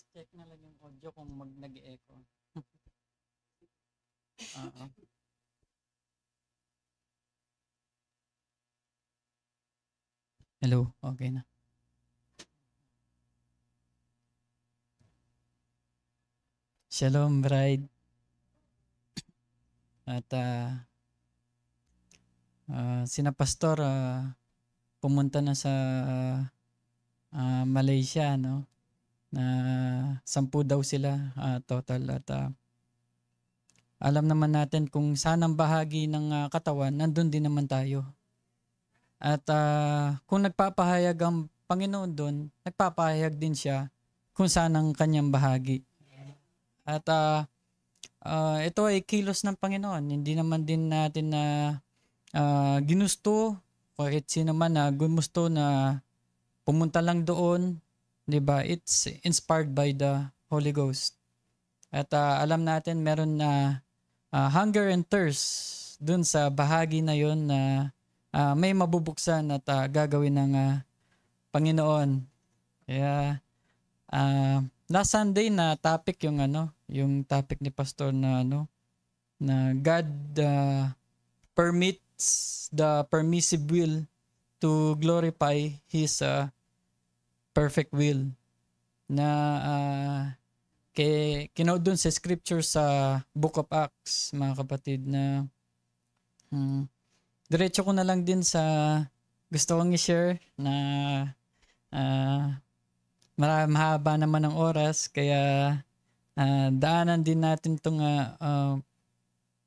Please check na lang yung audio kung nag-echo. Oo. Hello, okay na. Shalom, bride. At sina pastor pumunta na sa Malaysia, no? Na 10 daw sila total at alam naman natin kung saan ang bahagi ng katawan, nandun din naman tayo. At kung nagpapahayag ang Panginoon doon, nagpapahayag din siya kung saan ang kanyang bahagi. At ito ay kilos ng Panginoon. Hindi naman din natin na ginusto, kahit sino man na gumusto na pumunta lang doon, 'di ba? It's inspired by the Holy Ghost. At alam natin meron na hunger and thirst doon sa bahagi na 'yon na may mabubuksan at gagawin ng Panginoon. Kaya last Sunday na topic yung topic ni pastor na na God permits the permissive will to glorify his perfect will, na kinood dun sa scripture sa Book of Acts, mga kapatid, na diretso ko na lang din sa gusto kong i-share na mahaba naman ang oras, kaya daanan din natin itong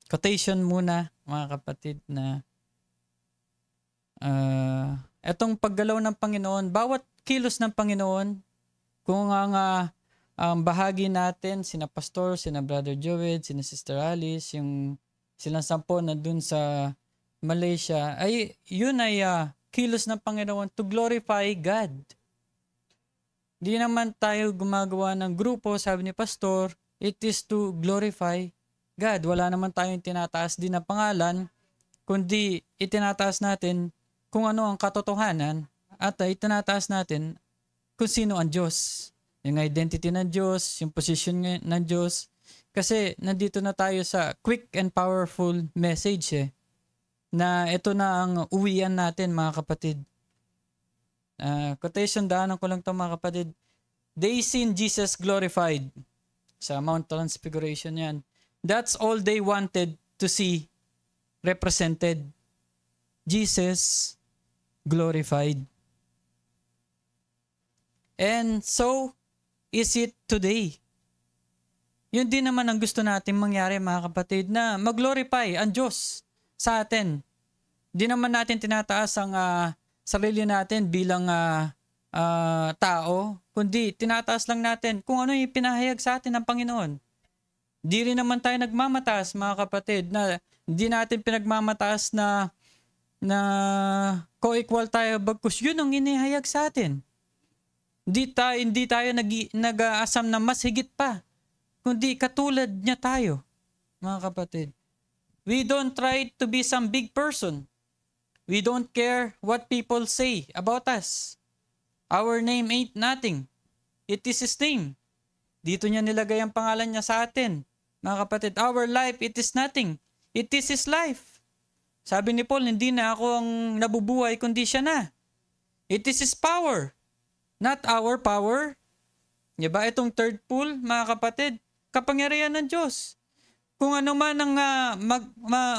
quotation muna, mga kapatid, na etong paggalaw ng Panginoon, bawat kilos ng Panginoon, kung ang bahagi natin, sina Pastor, sina Brother Joed, sina Sister Alice, yung silang 10 na dun sa Malaysia, ay yun ay kilos ng Panginoon to glorify God. Di naman tayo gumagawa ng grupo, sabi ni Pastor, it is to glorify God. Wala naman tayong tinataas din na pangalan, kundi itinataas natin kung ano ang katotohanan at itinataas natin kung sino ang Diyos. Yung identity ng Diyos, yung position ng Diyos. Kasi nandito na tayo sa quick and powerful message na ito na ang uwian natin, mga kapatid. Quotation, daanan ko lang ito, mga kapatid. They seen Jesus glorified. Sa Mount Transfiguration yan. That's all they wanted to see represented. Jesus glorified. And so is it today. Yun din naman ang gusto natin mangyari, mga kapatid, na mag-glorify ang Diyos sa atin. Di naman natin tinataas ang sarili natin bilang tao, kundi tinataas lang natin kung ano yung pinahayag sa atin ng Panginoon. Di rin naman tayo nagmamataas, mga kapatid, na hindi natin pinagmamataas na co-equal tayo, bagkus yun ang inihayag sa atin. Hindi tayo nag-aasam na mas higit pa, kundi katulad niya tayo, mga kapatid. We don't try to be some big person. We don't care what people say about us. Our name ain't nothing. It is His name. Dito niya nilagay ang pangalan niya sa atin. Mga kapatid, our life, it is nothing. It is His life. Sabi ni Paul, hindi na ako ang nabubuhay, kundi siya na. It is His power, not our power. Diba? Itong third pool, mga kapatid, kapangyarihan ng Diyos. Kung ano man ang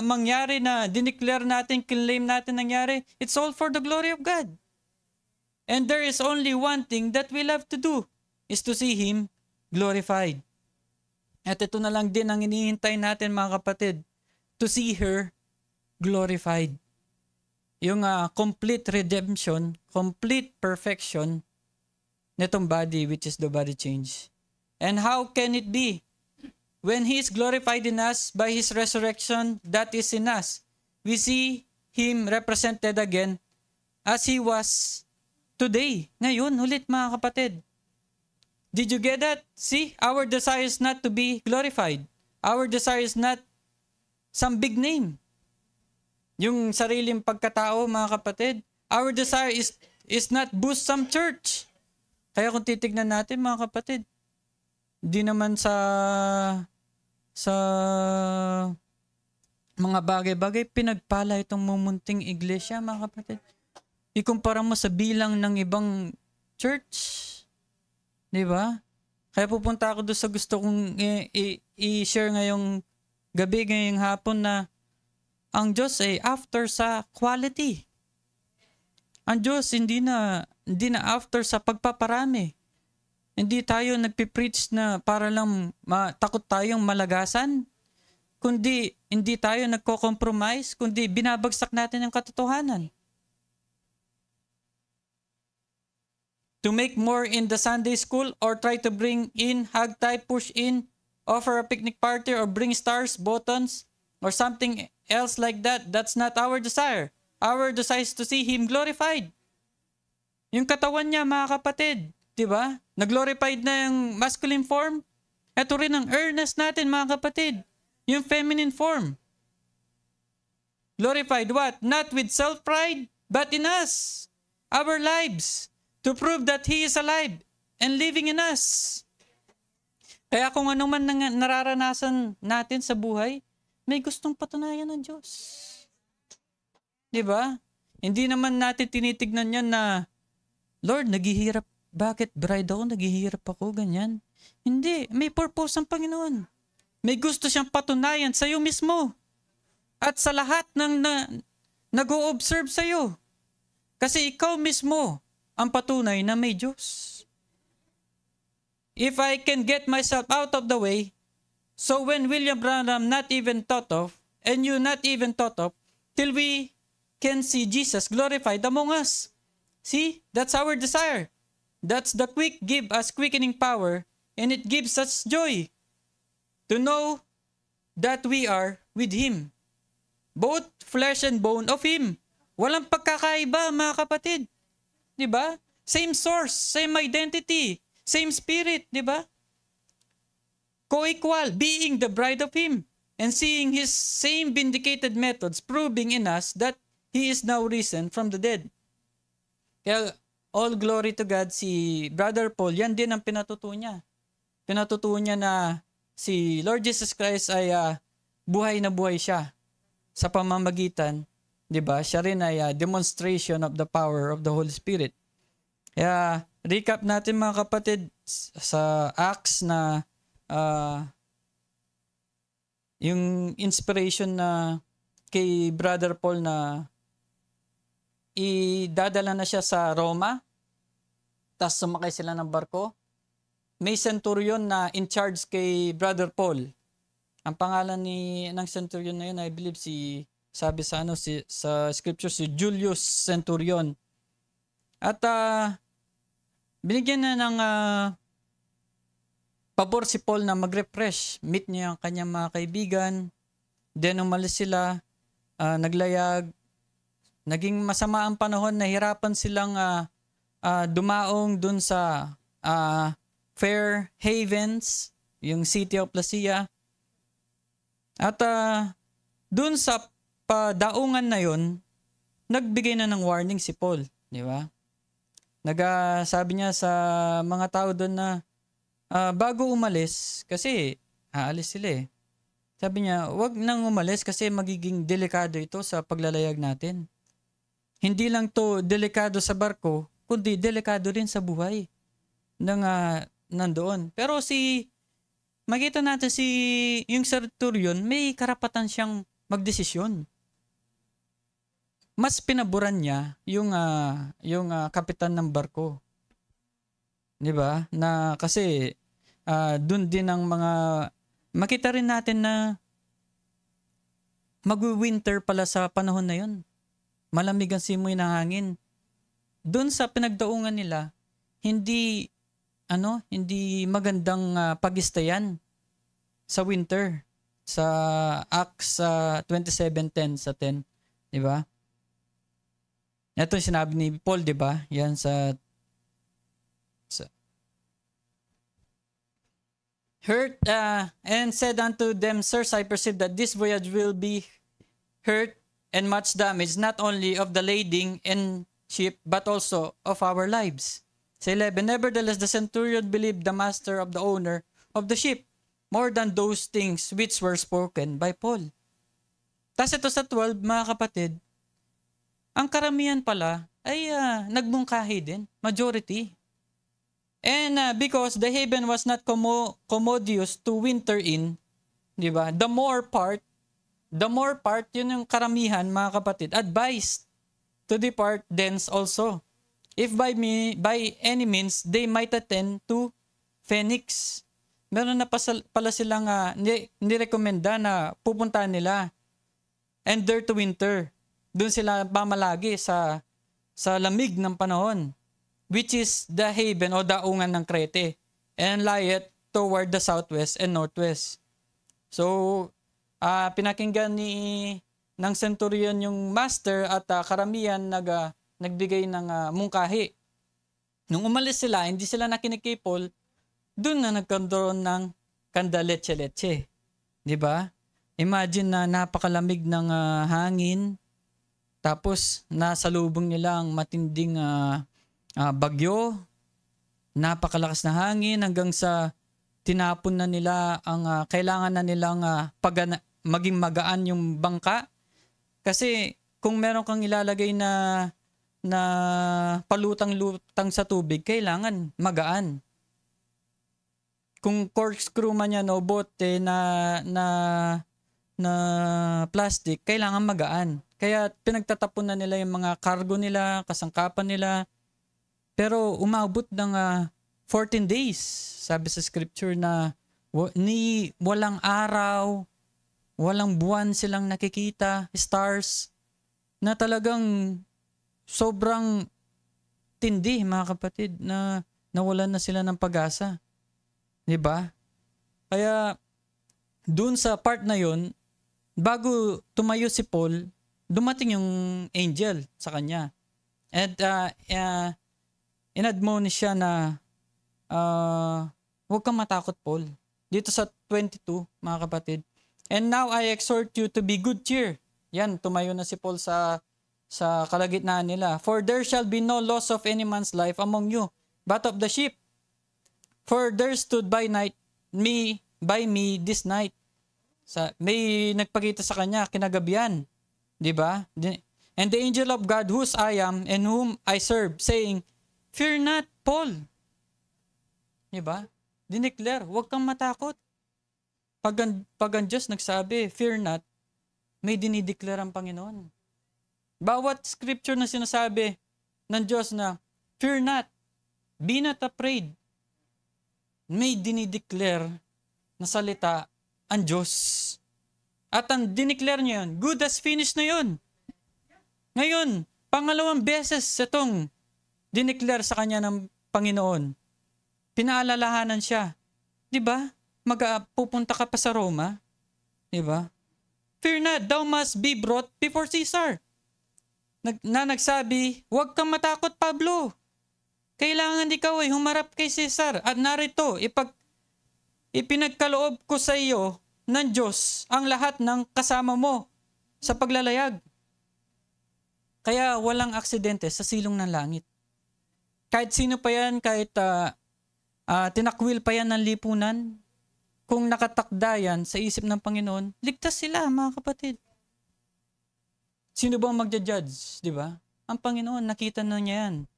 mangyari na dineclare natin, claim natin nangyari, it's all for the glory of God. And there is only one thing that we love to do, is to see Him glorified. At ito na lang din ang hinihintay natin, mga kapatid, to see her glorified. Yung complete redemption, complete perfection nitong body, which is the body change. And how can it be? When He is glorified in us by His resurrection that is in us, we see Him represented again as He was today. Ngayon, ulit, mga kapatid. Did you get that? See, our desire is not to be glorified. Our desire is not some big name. Yung sariling pagkatao, mga kapatid. Our desire is not boost some church. Kaya kung titignan natin, mga kapatid, Di naman sa mga bagay-bagay, pinagpala itong mumunting iglesia, mga kapatid. Ikumpara mo sa bilang ng ibang church. Di ba? Kaya pupunta ako doon sa gusto kong i-share ngayong gabi, ngayong hapon, na ang Diyos ay after sa quality. Ang Diyos hindi na after sa pagpaparami. Hindi tayo nagpipreach na para lang takot tayong malagasan, kundi hindi tayo nagko-compromise, kundi binabagsak natin ang katotohanan. To make more in the Sunday school or try to bring in, hug tight, push in, offer a picnic party or bring stars, buttons, or something else like that, that's not our desire. Our desire is to see Him glorified. Yung katawan niya, mga kapatid, di ba? Nag-glorified na yung masculine form. Ito rin ang earnest natin, mga kapatid. Yung feminine form. Glorified what? Not with self-pride, but in us. Our lives. To prove that He is alive and living in us. Kaya kung ano man nararanasan natin sa buhay, may gustong patunayan ng Diyos. Di ba? Hindi naman natin tinitignan yan na, Lord, naghihirap. Bakit bride ako? Naghihirap ako, ganyan. Hindi. May purpose ang Panginoon. May gusto siyang patunayan sa iyo mismo. At sa lahat ng nag-o-observe sa iyo. Kasi ikaw mismo ang patunay na may Diyos. If I can get myself out of the way, so when William Branham not even thought of, and you not even thought of, till we can see Jesus glorified among us. See, that's our desire. That's the give us quickening power, and it gives us joy to know that we are with Him. Both flesh and bone of Him. Walang pagkakaiba, mga kapatid. Diba? Same source, same identity, same spirit, diba? Co-equal, being the bride of Him, and seeing His same vindicated methods, proving in us that He is now risen from the dead. Kaya, all glory to God, si Brother Paul, yan din ang pinatutuo niya. Pinatutuo niya na si Lord Jesus Christ ay buhay na buhay siya sa pamamagitan. Diba? Siya rin ay demonstration of the power of the Holy Spirit. Kaya, recap natin, mga kapatid, sa Acts na yung inspiration na kay Brother Paul na idadala na siya sa Roma, tapos sumakay sila ng barko. May centurion na in charge kay Brother Paul. Ang pangalan ng centurion na yun, I believe sabi sa sa scripture, si Julius Centurion. At binigyan na ng pabor si Paul na mag-refresh. Meet niya ang kanyang mga kaibigan. Then umalis sila, naglayag. Naging masama ang panahon, nahirapan silang dumaong dun sa Fair Havens, yung city of Lasea. At dun sa padaungan na yon, nagbigay na ng warning si Paul, di ba? Sabi niya sa mga tao doon na bago umalis, kasi aalis sila eh. Sabi niya, wag nang umalis kasi magiging delikado ito sa paglalayag natin. Hindi lang to delikado sa barko, kundi delikado rin sa buhay ng nandoon. Pero makita natin yung centurion, may karapatan siyang magdesisyon. Mas pinaboran niya yung kapitan ng barko. 'Di ba? Na kasi doon din ang makita rin natin na mag-winter pala sa panahon na 'yon. Malamig ang simoy ng hangin. Doon sa pinagdaungan nila, hindi magandang pag-stayan sa winter. Sa Acts 27:10 sa 10, 'di ba? Ito yung sinabi ni Paul, di ba? Yan sa hurt and said unto them, Sirs, I perceive that this voyage will be hurt and much damage, not only of the lading and ship, but also of our lives. Sa 11, nevertheless, the centurion believed the master of the owner of the ship, more than those things which were spoken by Paul. Tapos ito sa 12, mga kapatid, ang karamihan pala ay nagmungkahi din, majority. And because the heaven was not commodious to winter in, di ba? The more part, yun yung karamihan, mga kapatid, advised to depart thence also. If by any means they might attend to Phoenix. Meron na pala silang nirekomenda na pupuntahan nila. And there to winter. Doon sila pamalagi sa lamig ng panahon, which is the haven o daungan ng Crete, and lieth toward the southwest and northwest. So, pinakinggan ng centurion yung master at karamihan nagbigay ng mungkahi. Nung umalis sila, hindi sila nakinig kay Paul, doon na nagkaroon ng kandaletse-letse. Di ba? Imagine na napakalamig ng hangin, tapos nasalubong nila ang matinding bagyo, napakalakas na hangin hanggang sa tinapon na nila ang kailangan na nilang maging magaan yung bangka. Kasi kung meron kang ilalagay na palutang-lutang sa tubig, kailangan magaan. Kung corkscrew man yan o bote na plastic, kailangan magaan. Kaya pinagtatapon na nila yung mga cargo nila, kasangkapan nila. Pero umabot ng 14 days, sabi sa scripture na walang araw, walang buwan silang nakikita, stars, na talagang sobrang tindi, mga kapatid, na nawalan na sila ng pag-asa. Diba? Kaya dun sa part na yun, bago tumayo si Paul, dumating yung angel sa kanya. And inadmonish siya na huwag kang matakot, Paul. Dito sa 22, mga kapatid. And now I exhort you to be good cheer. Yan, tumayo na si Paul sa kalagitnaan nila. For there shall be no loss of any man's life among you, but of the sheep. For there stood by me this night. May nagpakita sa kanya kinagabihan. Diba? And the angel of God whose I am and whom I serve, saying, fear not, Paul. Diba? Dineclare, huwag kang matakot. Pag ang Diyos nagsabi, fear not, may dinideclare ang Panginoon. Bawat scripture na sinasabi ng Diyos na, fear not, be not afraid, may dinideclare na salita ang Diyos. At ang dineclare niya yun, good has finished na yun. Ngayon, pangalawang beses itong dineclare sa kanya ng Panginoon. Pinaalalahanan siya. Diba? Pupunta ka pa sa Roma. Diba? Fear not, thou must be brought before Caesar. Nagsabi, huwag kang matakot, Pablo. Kailangan ikaw ay humarap kay Caesar. At narito, ipinagkaloob ko sa iyo ng Diyos ang lahat ng kasama mo sa paglalayag. Kaya walang aksidente sa silong ng langit. Kahit sino pa yan, kahit tinakwil pa yan ng lipunan, kung nakatakda yan sa isip ng Panginoon, ligtas sila, mga kapatid. Sino bang magja-judge, di ba? Ang Panginoon, nakita na niya yan.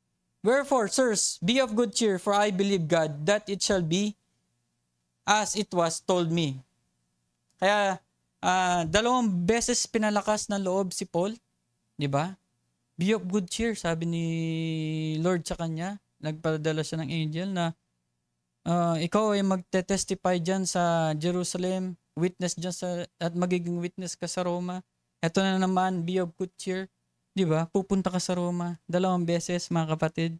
Wherefore, sirs, be of good cheer, for I believe God that it shall be as it was told me. Kaya, 2 beses pinalakas ng loob si Paul, di ba? Be of good cheer, sabi ni Lord sa kanya. Nagpadala siya ng angel na ikaw ay magte-testify dyan sa Jerusalem, witness dyan at magiging witness ka sa Roma. Ito na naman, be of good cheer. Di ba? Pupunta ka sa Roma 2 beses, mga kapatid.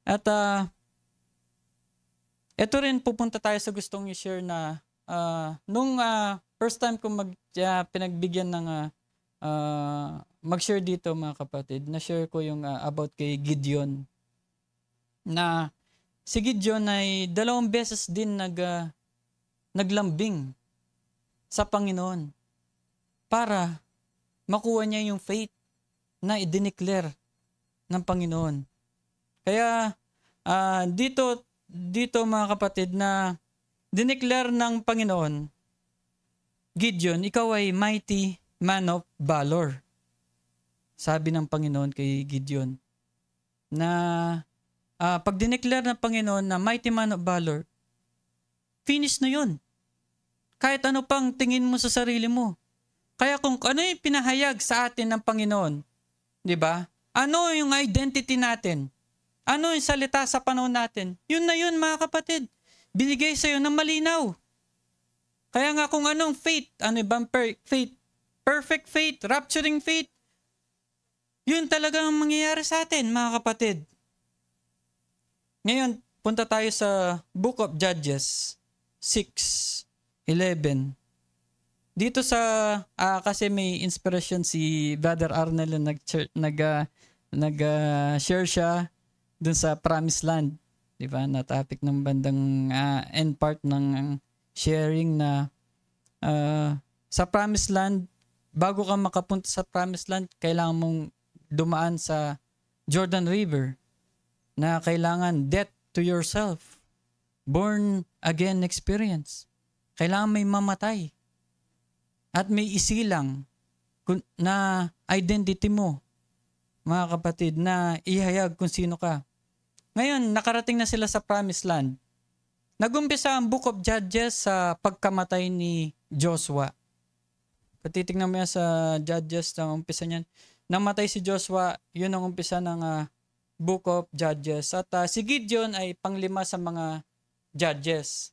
At ito rin, pupunta tayo sa gustong i-share na nung first time ko pinagbigyan ng mag-share dito, mga kapatid, na-share ko yung about kay Gideon. Na si Gideon ay 2 beses din naglambing sa Panginoon para makuha niya yung faith na i-declare ng Panginoon. Kaya dito mga kapatid na dineclare ng Panginoon, Gideon, ikaw ay mighty man of valor. Sabi ng Panginoon kay Gideon na pag dineclare ng Panginoon na mighty man of valor, finish na yun. Kahit ano pang tingin mo sa sarili mo. Kaya kung ano yung pinahayag sa atin ng Panginoon, di ba? Ano yung identity natin? Ano yung salita sa panahon natin? Yun na yun, mga kapatid. Binigay sa'yo ng malinaw. Kaya nga kung anong faith, ano bang faith? Perfect faith, rapturing faith. Yun talagang mangyayari sa atin, mga kapatid. Ngayon, punta tayo sa Book of Judges 6:11. Dito sa, kasi may inspiration si Brother Arnel na nag-share siya dun sa Promised Land. Diba? Na topic ng bandang end part ng sharing na sa Promised Land, bago ka makapunta sa Promised Land, kailangan mong dumaan sa Jordan River na kailangan death to yourself. Born again experience. Kailangan may mamatay. At may isilang na identity mo, mga kapatid, na ihayag kung sino ka. Ngayon, nakarating na sila sa Promised Land. Nagumpisa ang Book of Judges sa pagkamatay ni Joshua. Kung titignan mo yan sa Judges, ang umpisa niyan, namatay si Joshua, yun ang umpisa ng Book of Judges. At si Gideon ay panglima sa mga judges.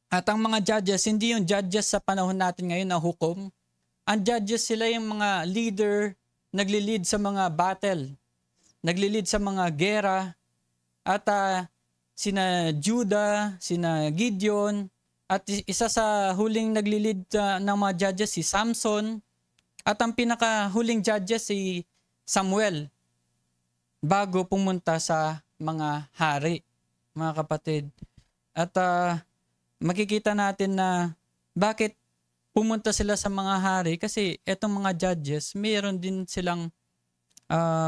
At ang mga judges, hindi yung judges sa panahon natin ngayon na hukom. Ang judges, sila yung mga leader, nagli-lead sa mga battle, nagli-lead sa mga gera. At sina Judah, sina Gideon, at isa sa huling nagli-lead ng mga judges si Samson. At ang pinakahuling judges si Samuel bago pumunta sa mga hari, mga kapatid. At makikita natin na bakit pumunta sila sa mga hari kasi etong mga judges, mayroon din silang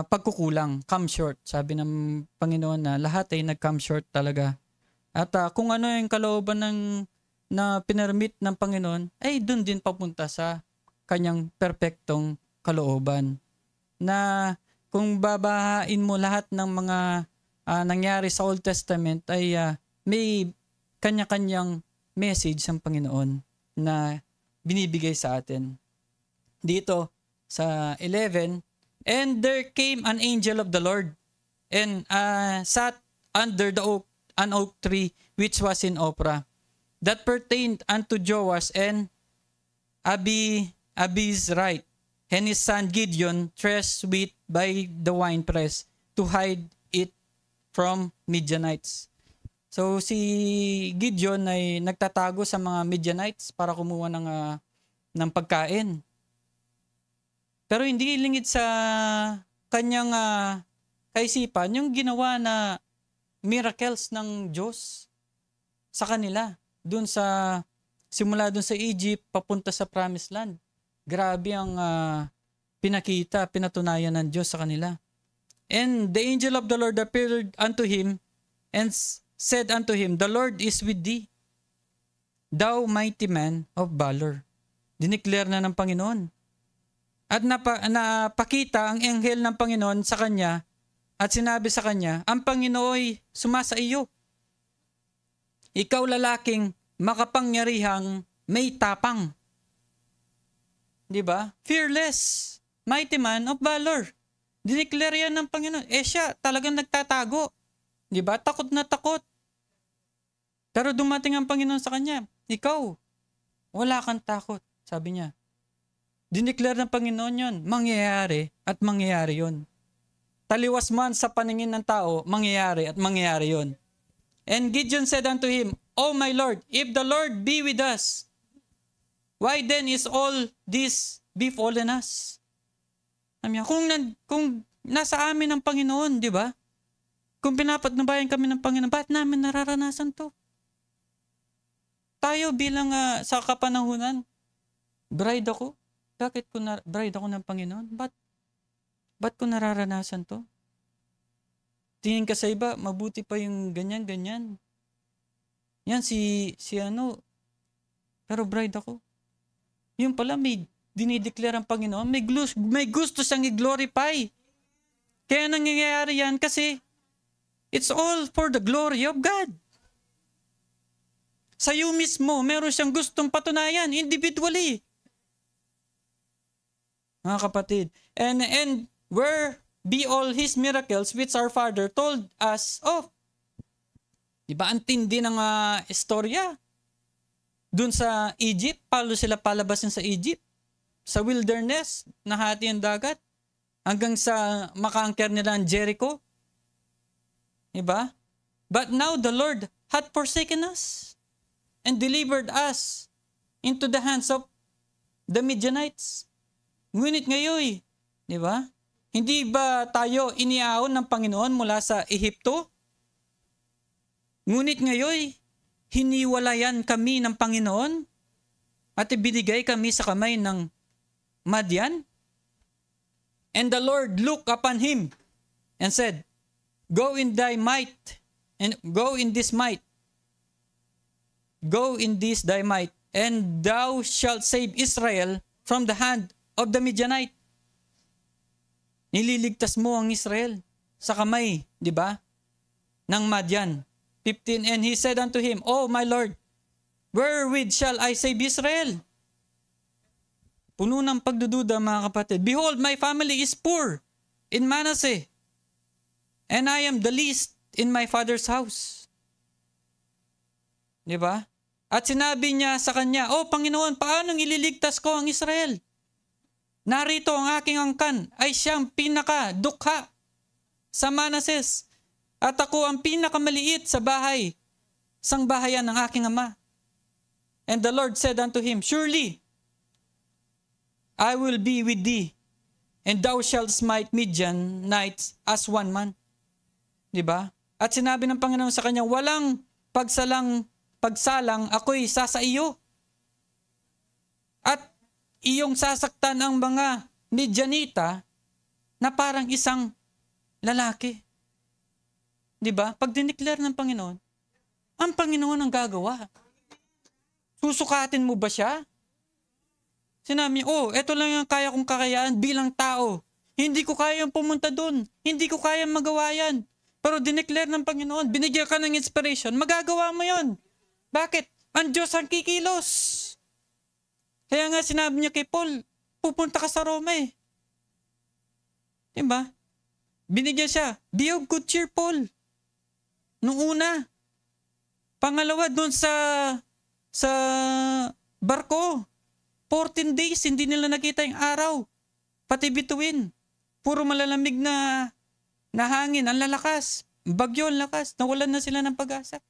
pagkukulang, come short. Sabi ng Panginoon na lahat ay nag-come short talaga. At kung ano yung kalooban na pinermit ng Panginoon, ay dun din papunta sa kanyang perpektong kalooban. Na kung babahain mo lahat ng mga nangyari sa Old Testament ay may kanya-kanyang message ng Panginoon na binibigay sa atin. Dito sa 11, and there came an angel of the Lord and sat under an oak tree which was in Ophrah, that pertained unto Joash and Abiz's right, and his son Gideon threshed wheat by the winepress to hide it from Midianites. So si Gideon ay nagtatago sa mga Midianites para kumuha ng pagkain. Pero hindi lingid sa kanyang kaisipan yung ginawa na miracles ng Diyos sa kanila. Simula dun sa Egypt, papunta sa Promised Land. Grabe ang pinatunayan ng Diyos sa kanila. And the angel of the Lord appeared unto him and said unto him, the Lord is with thee, thou mighty man of valor. Dineclare na ng Panginoon. At napakita ang anghel ng Panginoon sa kanya at sinabi sa kanya, ang Panginooy sumasa iyo. Ikaw lalaking makapangyarihang may tapang. Di ba? Fearless, mighty man of valor. Dineclare yan ng Panginoon. Siya talagang nagtatago. Di ba? Takot na takot. Pero dumating ang Panginoon sa kanya. Ikaw, wala kang takot. Sabi niya. Dineclare ng Panginoon yun. Mangyayari at mangyayari yun. Taliwas man sa paningin ng tao, mangyayari at mangyayari yun. And Gideon said unto him, O my Lord, if the Lord be with us, why then is all this befallen us? Kung nasa amin ang Panginoon, di ba? Kung pinapatnubayan kami ng Panginoon, bakit namin nararanasan to? Tayo bilang sa kapanahunan, bride ako. Bakit bride ako ng Panginoon? Ba't ko nararanasan to? Tingin ka sa iba, mabuti pa yung ganyan-ganyan. Yan si ano, pero bride ako. Yung pala may dinideclare ang Panginoon, may gusto siyang i-glorify. Kaya nangyayari yan kasi it's all for the glory of God. Sa iyo mismo, meron siyang gustong patunayan individually. Mga kapatid, and where be all his miracles which our father told us of. Diba, ang tindi ng istorya. Doon sa Egypt, paano sila palabasin sa Egypt? Sa wilderness, nahati ang dagat. Hanggang sa makaangker nila ang Jericho. Diba? But now the Lord had forsaken us and delivered us into the hands of the Midianites. Ngunit ngayon, diba? Hindi ba tayo iniahon ng Panginoon mula sa Ehipto? Ngunit ngayon, hiniwalayan kami ng Panginoon at ibinigay kami sa kamay ng Madian. And the Lord looked upon him and said, Go in thy might, and go in this might. Go in this thy might, and thou shalt save Israel from the hand of the Midianite. Nililigtas mo ang Israel sa kamay, di ba? Ng Madian. 15, and he said unto him, Oh my Lord, wherewith shall I save Israel? Puno ng pagdududa, mga kapatid. Behold, my family is poor in Manasseh, and I am the least in my father's house. Di ba? At sinabi niya sa kanya, Oh Panginoon, paano ililigtas ko ang Israel? Narito ang aking angkan ay siyang pinakadukha sa Manasseh. At ako ang pinakamaliit sa bahay, sang bahayan ng aking ama. And the Lord said unto him, Surely, I will be with thee, and thou shalt smite Midianites as one man. Diba? At sinabi ng Panginoon sa kanya, walang pagsalang ako'y sa iyo. At iyong sasaktan ang mga Midianita na parang isang lalaki. Diba? Pag dineclare ng Panginoon, ang Panginoon ang gagawa. Susukatin mo ba siya? Sinabi, eto lang ang kaya kong kakayaan bilang tao. Hindi ko kayang pumunta doon. Hindi ko kayang magawa yan. Pero dineclare ng Panginoon, binigyan ka ng inspiration, magagawa mo yon. Bakit? Ang Diyos ang kikilos. Kaya nga sinabi niya kay Paul, pupunta ka sa Roma eh. Diba? Binigyan siya, be of good cheer, Paul. Nung una. Pangalawa, doon sa barko. 14 days, hindi nila nakita yung araw. Pati bituin. Puro malalamig na hangin, ang lalakas. Bagyo, ang lakas. Nawalan na sila ng pag-asa.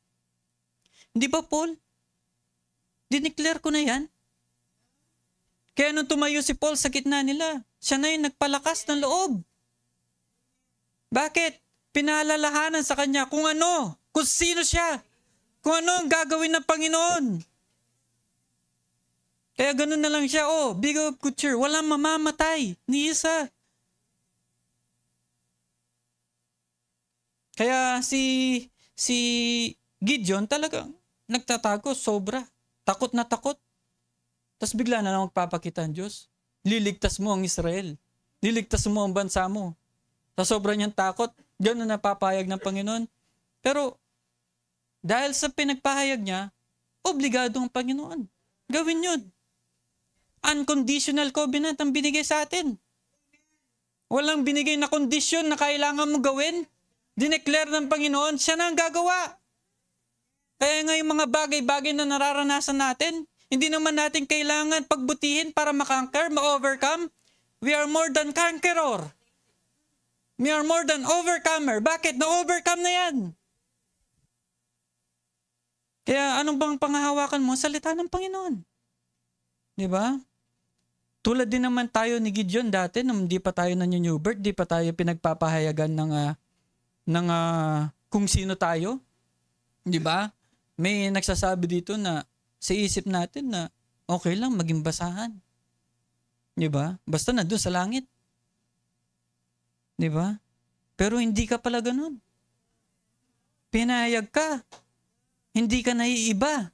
Hindi ba, Paul? Dineclare ko na yan. Kaya nung tumayo si Paul sa gitna nila, siya na yung nagpalakas ng loob. Bakit? Pinalalahanan sa kanya kung ano, kung sino siya, kung ano ang gagawin ng Panginoon. Kaya ganun na lang siya, big of good cheer, walang mamamatay, ni isa. Kaya si Gideon talagang nagtatago, sobra. Takot na takot. Tapos bigla na magpapakita ang Diyos. Liligtas mo ang Israel. Liligtas mo ang bansa mo. Sa sobra niyang takot, gano'n na papayag ng Panginoon. Pero dahil sa pinagpahayag niya, obligado ang Panginoon. Gawin yun. Unconditional covenant ang binigay sa atin. Walang binigay na kondisyon na kailangan mo gawin. Dineclare ng Panginoon, siya na ang gagawa. Kaya nga yung mga bagay-bagay na nararanasan natin, hindi naman natin kailangan pagbutihin para ma-conquer, ma-overcome. We are more than conqueror. We are more than overcomer. Bakit? Na-overcome na yan. Kaya anong bang pangahawakan mo? Salita ng Panginoon. Di ba? Tulad din naman tayo ni Gideon dati, nung hindi pa tayo nanyo-new birth, di pa tayo pinagpapahayagan ng kung sino tayo. Di ba? May nagsasabi dito na sa isip natin na okay lang maging basahan. Di ba? Basta nandun sa langit. Di ba? Pero hindi ka pala ganun. Pinahayag ka. Hindi ka naiiba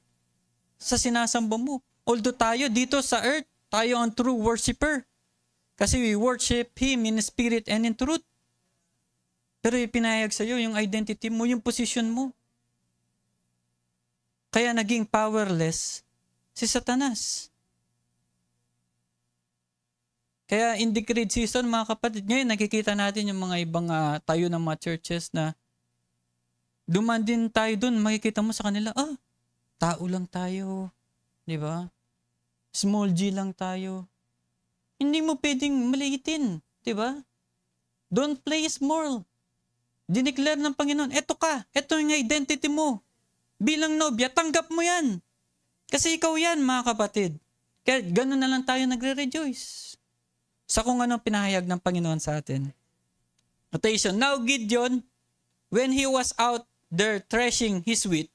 sa sinasamba mo. Although tayo dito sa earth, tayo ang true worshiper. Kasi we worship Him in spirit and in truth. Pero ipinahayag sa'yo yung identity mo, yung position mo. Kaya naging powerless si Satanas. Kaya in the creed season, mga kapatid, ngayon nakikita natin yung mga ibang tayo ng mga churches na duman din tayo dun, makikita mo sa kanila, tao lang tayo. Diba? Small G lang tayo. Hindi mo pwedeng maliitin. Diba? Don't play small. Dineclare ng Panginoon, eto ka, eto yung identity mo. Bilang nobya, tanggap mo yan. Kasi ikaw yan, mga kapatid. Kaya ganun na lang tayo nagre-rejoice sa kung anong pinahayag ng Panginoon sa atin. Quotation, now Gideon, when he was out there threshing his wheat,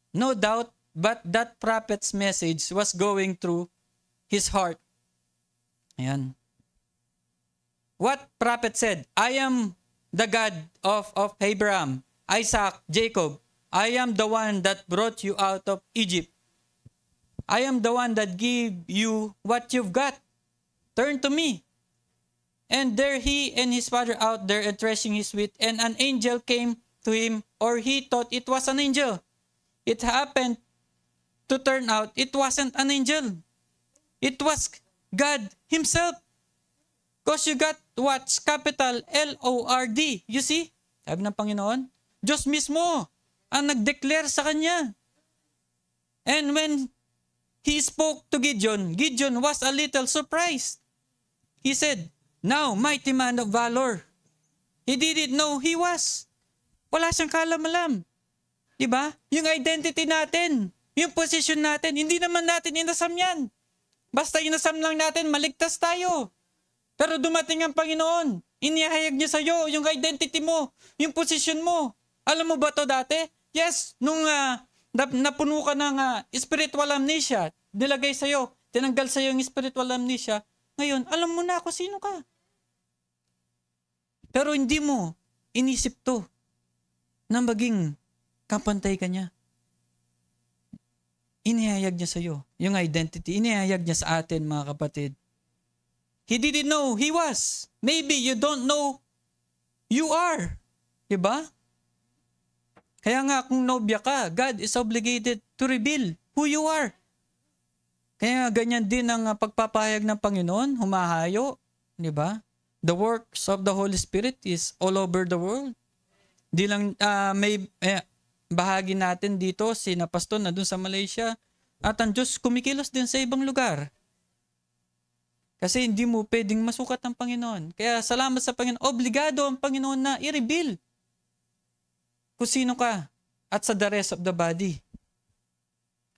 no doubt but that prophet's message was going through his heart. Ayan. What prophet said? I am the God of Abraham, Isaac, Jacob. I am the one that brought you out of Egypt. I am the one that gave you what you've got. Turn to me. And there he and his father out there and threshing his wheat, and an angel came to him, or he thought it was an angel. It happened to turn out it wasn't an angel. It was God Himself. Because you got what's capital Lord. You see? Sabi ng Panginoon, Diyos mismo ang nag-declare sa kanya. And when he spoke to Gideon, Gideon was a little surprised. He said, now, mighty man of valor. He didn't know he was. Wala siyang kalam-alam. Diba? Yung identity natin, yung position natin, hindi naman natin inasam yan. Basta inasam lang natin, maligtas tayo. Pero dumating ang Panginoon, inihayag niya sa'yo yung identity mo, yung position mo. Alam mo ba to dati? Yes, nung napuno ka ng spiritual amnesia, nilagay sa'yo, tinanggal sa'yo yung spiritual amnesia, ngayon, alam mo na ako sino ka. Pero hindi mo inisip to na maging kapantay ka niya. Inihayag niya sa'yo yung identity. Inihayag niya sa atin, mga kapatid. He didn't know he was. Maybe you don't know you are. Diba? Kaya nga kung nobya ka, God is obligated to reveal who you are. Kaya ganyan din ang pagpapahayag ng Panginoon, humahayo. Diba? The works of the Holy Spirit is all over the world. Di lang may bahagi natin dito, si Pastor na dun sa Malaysia, at ang Diyos kumikilos din sa ibang lugar. Kasi hindi mo pwedeng masukat ang Panginoon. Kaya salamat sa Panginoon, obligado ang Panginoon na i-reveal kung sino ka at sa the rest of the body.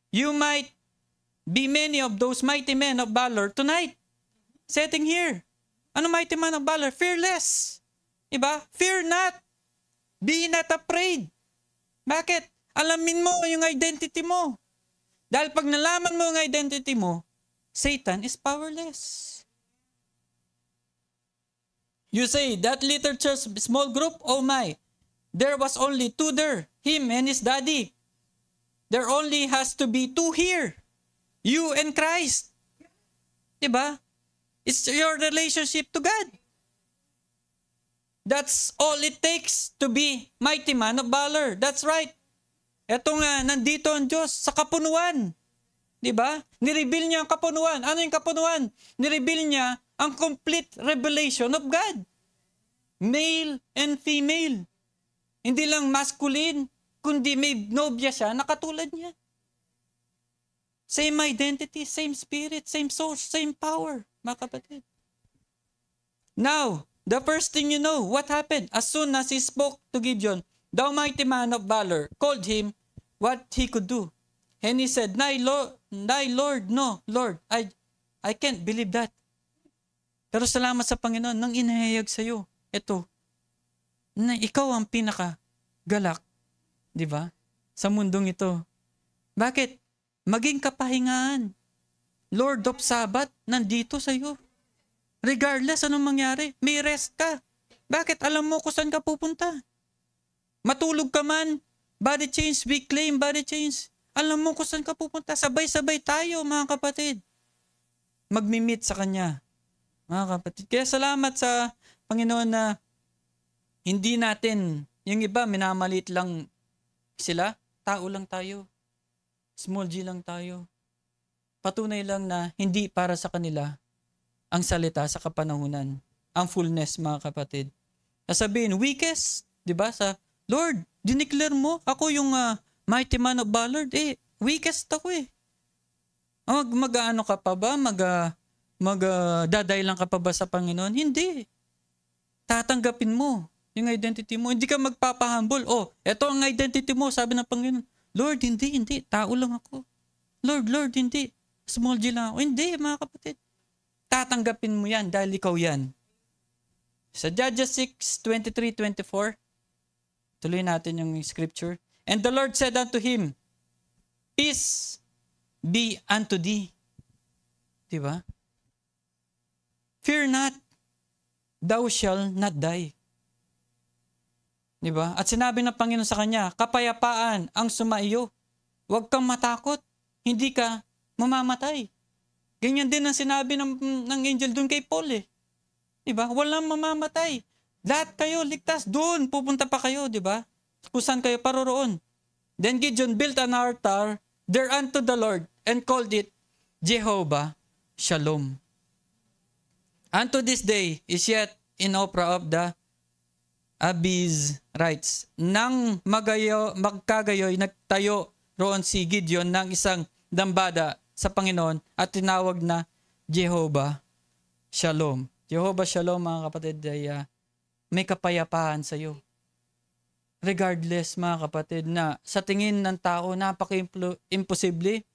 You might be many of those mighty men of valor tonight, sitting here. Ano mighty man of valor? Fearless. Diba? Fear not. Be not afraid. Bakit? Alamin mo yung identity mo. Dahil pag nalaman mo yung identity mo, Satan is powerless. You say, that little church, small group, oh my, there was only two there, him and his daddy. There only has to be two here. You and Christ. Diba? It's your relationship to God. That's all it takes to be mighty man of valor. That's right. Ito nga, nandito ang Diyos sa kapunuan. Diba? Nireveal niya ang kapunuan. Ano yung kapunuan? Nireveal niya ang complete revelation of God. Male and female. Hindi lang masculine, kundi may nobya siya na katulad niya. Same identity, same spirit, same source, same power, mga kapatid. Now, the first thing you know, what happened? As soon as he spoke to Gideon, the mighty man of valor called him what he could do. And he said, Nay, Lord, no, Lord, I can't believe that. Pero salamat sa Panginoon nang inahayag sa iyo, ito, na ikaw ang pinaka-galak, di ba? Sa mundong ito. Bakit? Maging kapahingaan. Lord of Sabbath, nandito sa iyo. Regardless anong mangyari, may rest ka. Bakit? Alam mo kung saan ka pupunta. Matulog ka man, Body change, we claim body change. Alam mo kung saan ka pupunta. Sabay-sabay tayo, mga kapatid. Magmi-meet sa Kanya, mga kapatid. Kaya salamat sa Panginoon na hindi natin, yung iba, minamalit lang sila. Tao lang tayo. Small G lang tayo. Patunay lang na hindi para sa kanila ang salita sa kapanahunan. Ang fullness, mga kapatid. Sasabihin, weakest, di ba? Sa Lord, dineclare mo, ako yung mighty man of valor. Weakest ako eh. Mag-ano ka pa ba? Daday lang ka pa ba sa Panginoon? Hindi. Tatanggapin mo yung identity mo. Hindi ka magpapahumble. Eto ang identity mo, sabi ng Panginoon. Lord, hindi. Tao lang ako. Lord, hindi. Small G lang ako. Hindi, mga kapatid. Tatanggapin mo yan dahil ikaw yan. Sa Judges 6:23-24, tuloy natin yung scripture. And the Lord said unto him, Peace be unto thee. Diba? Fear not, thou shalt not die. Diba? At sinabi ng Panginoon sa kanya, kapayapaan ang sumaiyo. Huwag kang matakot. Hindi ka mamamatay. Ganyan din ang sinabi ng angel dun kay Paul eh. Diba? Walang mamamatay. Lahat kayo ligtas. Doon, pupunta pa kayo, diba? Kung saan kayo paroroon. Then Gideon built an altar there unto the Lord and called it Jehovah Shalom. Unto this day is yet in Ophrah of the Abiezrites. Nang magkagayoy, nagtayo roon si Gideon ng isang dambada sa Panginoon at tinawag na Jehovah Shalom. Jehovah Shalom, mga kapatid, ay may kapayapaan sa iyo. Regardless, mga kapatid, na sa tingin ng tao napaka-imposible,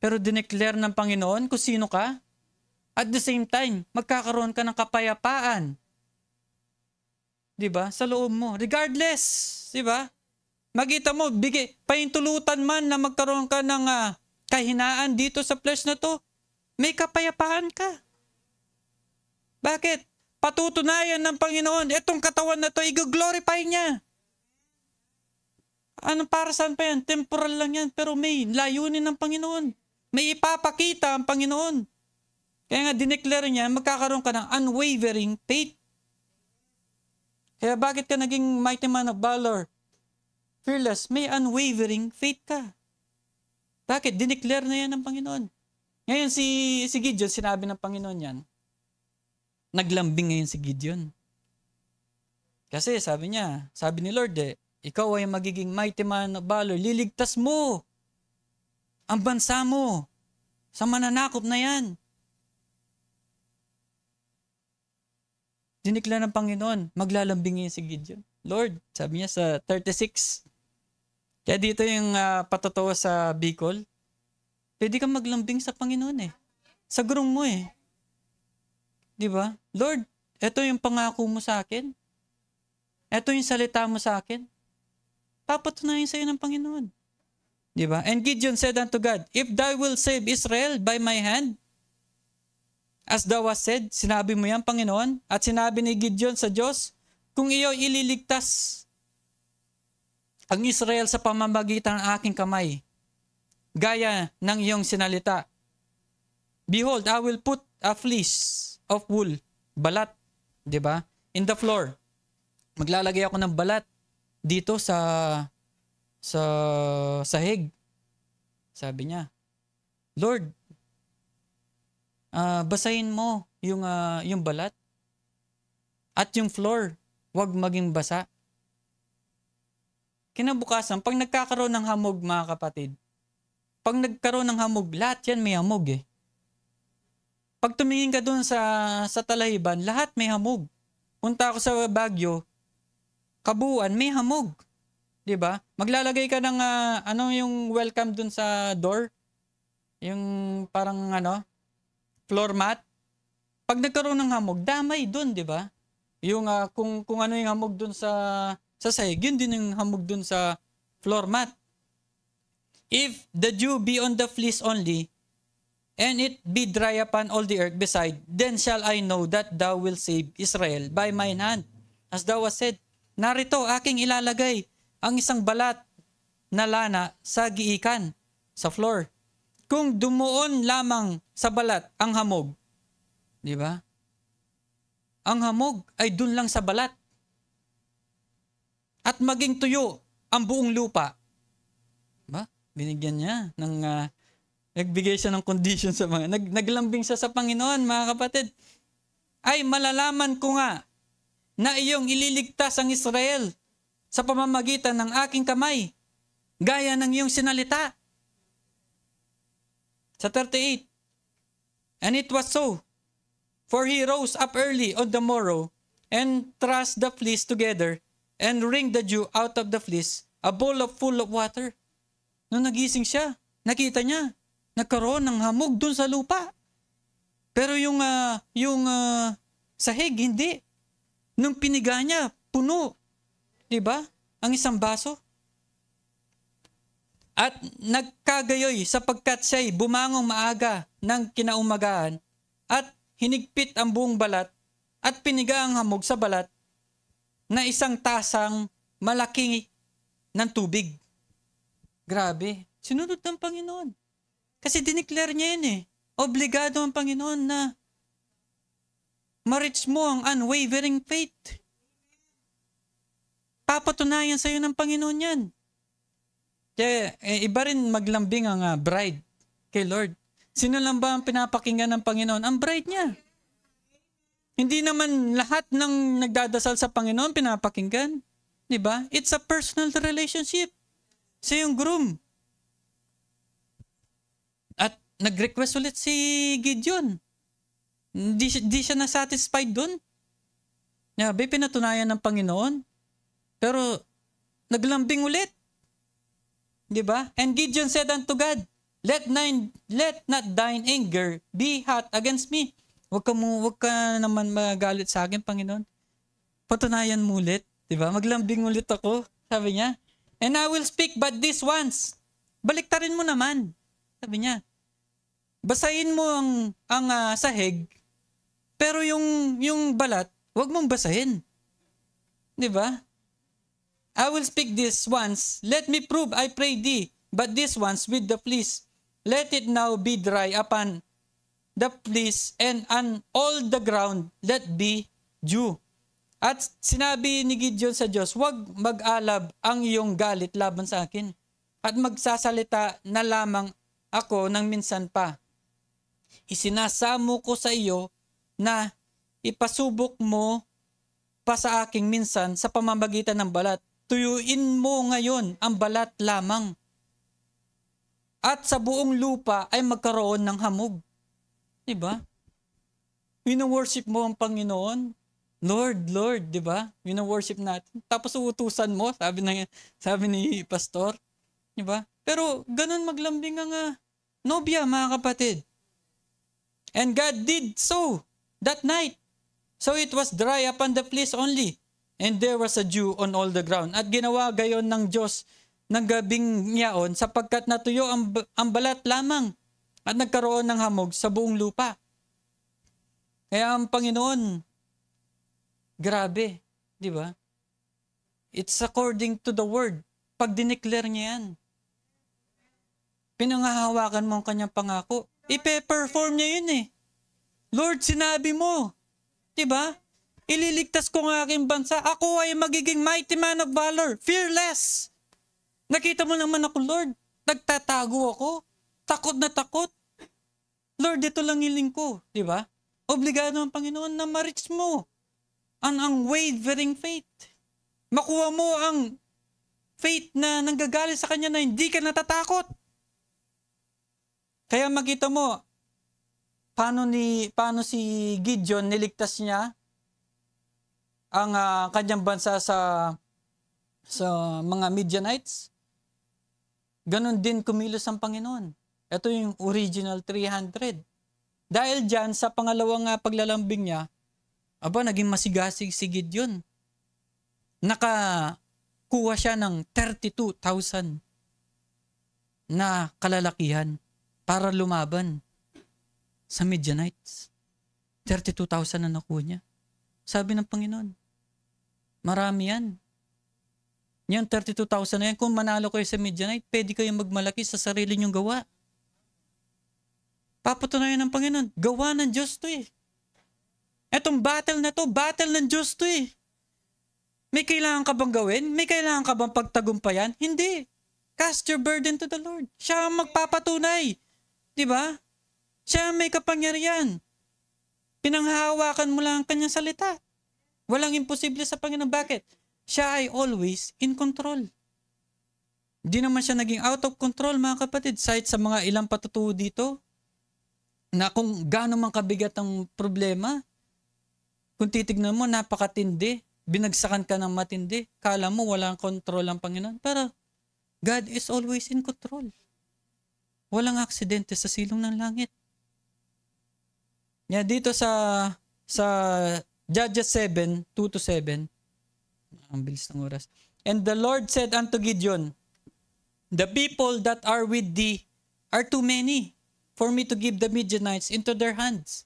pero dineclare ng Panginoon kung sino ka. At the same time, magkakaroon ka ng kapayapaan. Diba? Sa loob mo. Regardless, diba? Makita mo, pahintulutan man na magkaroon ka ng kahinaan dito sa flesh na to, may kapayapaan ka. Bakit? Patutunayan ng Panginoon, itong katawan na to, i-glorify niya. Ano para saan pa yan? Temporal lang yan, pero may layunin ng Panginoon. May ipapakita ang Panginoon. Kaya nga dineclare niya, magkakaroon ka ng unwavering faith. Kaya bakit ka naging mighty man of valor? Fearless, may unwavering faith ka. Bakit? Dineclare na yan ng Panginoon. Ngayon si Gideon, sinabi ng Panginoon yan, naglambing ngayon si Gideon. Kasi sabi ni Lord ikaw ay magiging mighty man of valor, liligtas mo ang bansa mo sa mananakop na yan. Dinikla ng Panginoon, maglalambing ngayon si Gideon. Lord, sabi niya sa 36, kaya dito yung patotoo sa Bicol, pwede kang maglambing sa Panginoon sa gurong mo Di ba? Lord, ito yung pangako mo sa akin. Ito yung salita mo sa akin. Papatunayan sa iyo ng Panginoon. Di ba? And Gideon said unto God, If thou wilt save Israel by my hand, as thou hast said, sinabi mo yan, Panginoon, at sinabi ni Gideon sa Diyos, kung iyo ililigtas ang Israel sa pamamagitan ng aking kamay, gaya ng iyong sinalita, behold, I will put a fleece of wool, balat, di ba? In the floor. Maglalagay ako ng balat dito sa sahig. Sabi niya, Lord, basahin mo yung balat at yung floor, wag maging basa. Kinabukasan, pag nagkakaroon ng hamog, mga kapatid, pag nagkaroon ng hamog, lahat yan may hamog Pag tumingin ka doon sa Talahiban, lahat may hamog. Punta ako sa Baguio, kabuuan, may hamog. Diba? Maglalagay ka ng, yung welcome doon sa door? Yung parang, floor mat? Pag nagkaroon ng hamog, damay doon, diba? Yung, kung ano yung hamog doon sa sahig, yun din yung hamog doon sa floor mat. If the dew be on the fleece only, and it be dry upon all the earth beside, then shall I know that thou wilt save Israel by mine hand. As thou hast said, narito aking ilalagay ang isang balat na lana sa giikan, sa floor. Kung dumuon lamang sa balat ang hamog, di ba? Ang hamog ay dun lang sa balat. At maging tuyo ang buong lupa. Ba? Binigyan niya ng nagbigay siya ng condition sa mga naglambing siya sa Panginoon, mga kapatid. Ay malalaman ko nga na iyong ililigtas ang Israel sa pamamagitan ng aking kamay, gaya ng iyong sinalita. Sa 38, and it was so, for he rose up early on the morrow, and thrust the fleece together, and wringed the dew out of the fleece, a bowl full of water. Nung nagising siya, nakita niya, nagkaroon ng hamog dun sa lupa. Pero yung sahig, hindi. Nung piniga niya, puno. Diba? Ang isang baso. At nagkagayoy sapagkat siya'y bumangong maaga ng kinaumagaan at hinigpit ang buong balat at piniga ang hamog sa balat na isang tasang malaki ng tubig. Grabe. Sinunod ng Panginoon. Kasi dineclare niya yun eh. Obligado ang Panginoon na ma-reach mo ang unwavering faith. Papatunayan sa'yo ng Panginoon yan. Kaya iba rin maglambing ang bride kay Lord. Sino lang ba ang pinapakinggan ng Panginoon? Ang bride niya. Hindi naman lahat ng nagdadasal sa Panginoon pinapakinggan. Diba? It's a personal relationship. Siya yung groom. At nag-request ulit si Gideon. Di siya na-satisfied dun. Yabe, pinatunayan ng Panginoon. Pero naglambing ulit. Diba? And Gideon said unto God, Let not thine anger be hot against me. Huwag ka naman magalit sa akin, Panginoon. Patunayan mo ulit. Diba? Maglambing ulit ako. Sabi niya. And I will speak but this once. Baliktarin mo naman. Sabi niya. Basahin mo ang sahig. Pero yung balat, huwag mong basahin. Diba? I will speak this once. Let me prove, I pray thee. But this once with the fleece. Let it now be dry upon the fleece and on all the ground let be dew. At sinabi ni Gideon sa Diyos, huwag mag-alab ang iyong galit laban sa akin. At magsasalita na lamang ako ng minsan pa. Isinasamo ko sa iyo na ipasubok mo pa sa aking minsan sa pamamagitan ng balat. Tuyuin mo ngayon ang balat lamang. At sa buong lupa ay magkaroon ng hamog. Diba? Wino-worship mo ang Panginoon. Lord, Lord, diba? Wino-worship natin. Tapos uutusan mo, sabi ni pastor. Diba? Pero ganun maglambing ang nobya, mga kapatid. And God did so that night. So it was dry upon the fleece only. And there was a dew on all the ground. At ginawa gayon ng Diyos ng gabing yaon sapagkat natuyo ang balat lamang at nagkaroon ng hamog sa buong lupa. Kaya ang Panginoon, grabe, di ba? It's according to the word. Pag dineclare niya yan, pinangahawakan mo ang kanyang pangako. Ipe-perform niya yun eh. Lord, sinabi mo, di ba? Ililigtas ko ang aking bansa. Ako ay magiging mighty man of valor, fearless. Nakita mo naman ako, Lord. Nagtatago ako. Takot na takot. Lord, ito lang hiling ko. Di ba? Obligado ang Panginoon na ma-reach mo ang unwavering faith. Makuha mo ang faith na nanggagaling sa Kanya na hindi ka natatakot. Kaya makita mo, paano si Gideon niligtas niya ang kanyang bansa sa mga Midianites. Ganon din kumilos ang Panginoon. Ito yung original 300. Dahil dyan, sa pangalawang paglalambing niya, naging masigasig si Gideon. Nakakuha siya ng 32,000 na kalalakihan para lumaban sa Midianites. 32,000 na nakuha niya. Sabi ng Panginoon, marami yan. Yan 32,000 na yan, kung manalo kayo sa Midianite, pwede kayong magmalaki sa sarili nyong gawa. Papatunayan ng Panginoon, gawa ng Diyos to eh. Etong battle na to, battle ng Diyos to eh. May kailangan ka bang gawin? May kailangan ka bang pagtagumpayan? Hindi. Cast your burden to the Lord. Siya ang magpapatunay. Diba? Siya ang may kapangyarihan. Pinanghahawakan mo lang ang kanyang salita. Walang imposible sa Panginoon. Bakit? Siya ay always in control. Hindi naman siya naging out of control, mga kapatid. Kahit sa mga ilang patutuo dito, na kung gaano man kabigat ang problema, kung titignan mo, napakatindi. Binagsakan ka ng matindi. Kala mo walang control ang Panginoon. Pero God is always in control. Walang aksidente sa silong ng langit. Yeah, dito sa Judges 7, 2-7. Ang bilis ng oras. And the Lord said unto Gideon, the people that are with thee are too many for me to give the Midianites into their hands.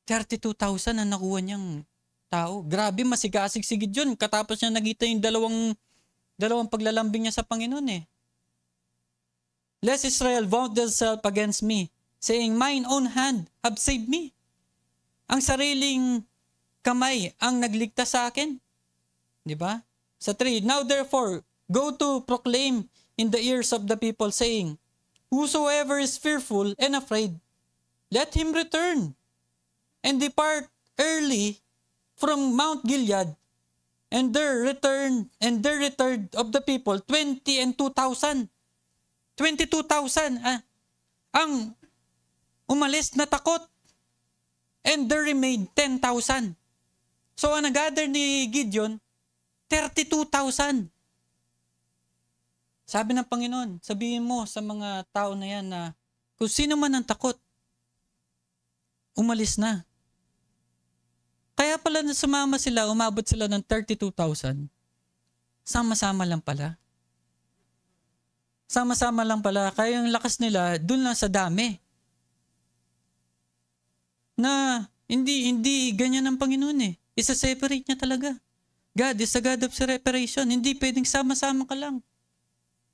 32,000 ang nakuha niyang tao. Grabe, masigasig si Gideon. Katapos niya nakita yung dalawang paglalambing niya sa Panginoon eh. Lest Israel vaunt themselves against me, saying, mine own hand have saved me. Ang sariling kamay ang nagligtas sa akin. Di ba? Sa 3, now therefore, go to proclaim in the ears of the people, saying, whosoever is fearful and afraid, let him return and depart early from Mount Gilead. And there returned of the people 20 and 2,000. 22,000 ang umalis na takot. And there remained 10,000. So ang nag-gather ni Gideon, 32,000. Sabi ng Panginoon, sabihin mo sa mga tao na yan na kung sino man ang takot, umalis na. Kaya pala na sumama sila, umabot sila ng 32,000. Sama-sama lang pala. Sama-sama lang pala. Kaya yung lakas nila, dun lang sa dami. Na hindi ganyan ang Panginoon eh. Isa-separate niya talaga. God is a God of separation. Hindi pwedeng sama-sama ka lang.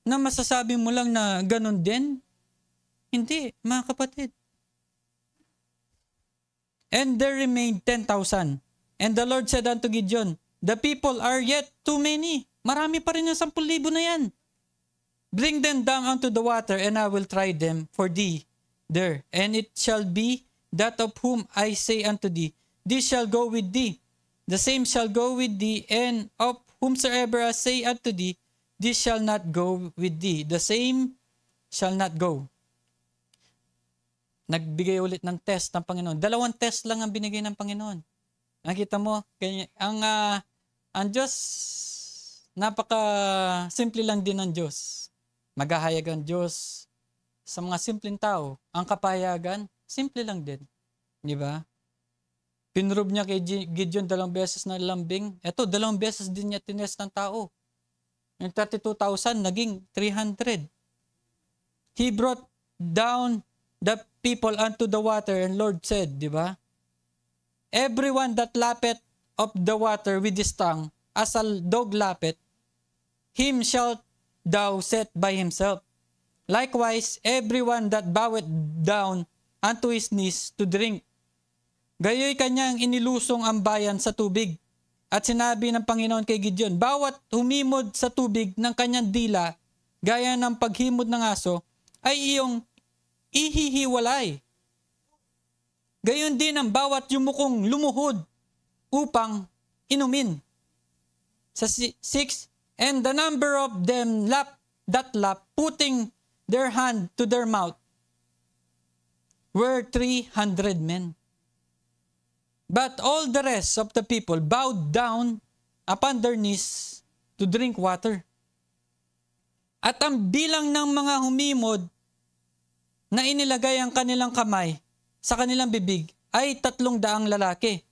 Na masasabi mo lang na ganun din. Hindi, mga kapatid. And there remained 10,000. And the Lord said unto Gideon, the people are yet too many. Marami pa rin yung 10,000 na yan. Bring them down unto the water, and I will try them for thee there. And it shall be that of whom I say unto thee, this shall go with thee. The same shall go with thee, and of whomsoever I say unto thee, this shall not go with thee. The same shall not go. Nagbigay ulit ng test ng Panginoon. 2 test lang ang binigay ng Panginoon. Nakita mo, ang Diyos, napaka-simple lang din ng Diyos. Maghahayag ang Diyos sa mga simpleng tao. Ang kapahayagan, simple lang din. Di ba? Pinrove niya kay Gideon 2 beses na lambing. Ito, 2 beses din niya tinest ng tao. Yung 32,000, naging 300. He brought down the people unto the water, and Lord said, di ba? Everyone that lappeth of the water with his tongue, as a dog lappeth, him shalt thou set by himself. Likewise, everyone that boweth down unto his knees to drink. Gayoy kanyang inilusong ang bayan sa tubig. At sinabi ng Panginoon kay Gideon, bawat humimod sa tubig ng kanyang dila, gaya ng paghimod ng aso, ay iyong ihihiwalay. Gayon din ang bawat yumukong lumuhod upang inumin. Sa 6, and the number of them that lap, putting their hand to their mouth, were 300 men. But all the rest of the people bowed down upon their knees to drink water. At ang bilang ng mga humimod na inilagay ang kanilang kamay sa kanilang bibig ay 300 lalaki.